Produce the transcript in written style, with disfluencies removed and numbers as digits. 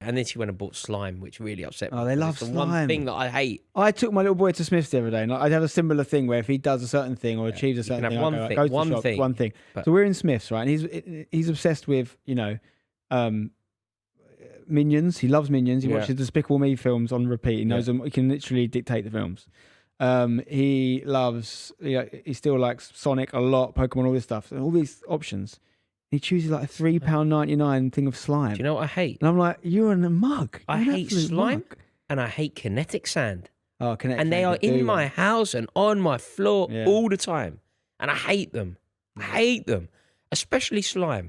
And then she went and bought slime, which really upset me. Oh, they 'cause love it's the slime. one thing that I hate. I took my little boy to Smith's the other day, and I had a similar thing where if he does a certain thing or achieves a certain have thing, one I go, thing, go to one the shop, thing. one thing. But- So we're in Smith's, right? And he's obsessed with, Minions. He loves Minions. He Yeah. watches Despicable Me films on repeat. He knows them. He can literally dictate the films. He loves, he still likes Sonic a lot, Pokemon, all this stuff. So all these options. He chooses like a £3.99 thing of slime. Do you know what I hate? And I'm like, you're in a mug. I You're an hate absolute slime mug. and I hate kinetic sand. Oh, Connect. And they are in my house and on my floor Yeah. all the time. And I hate them. I hate them. Especially slime.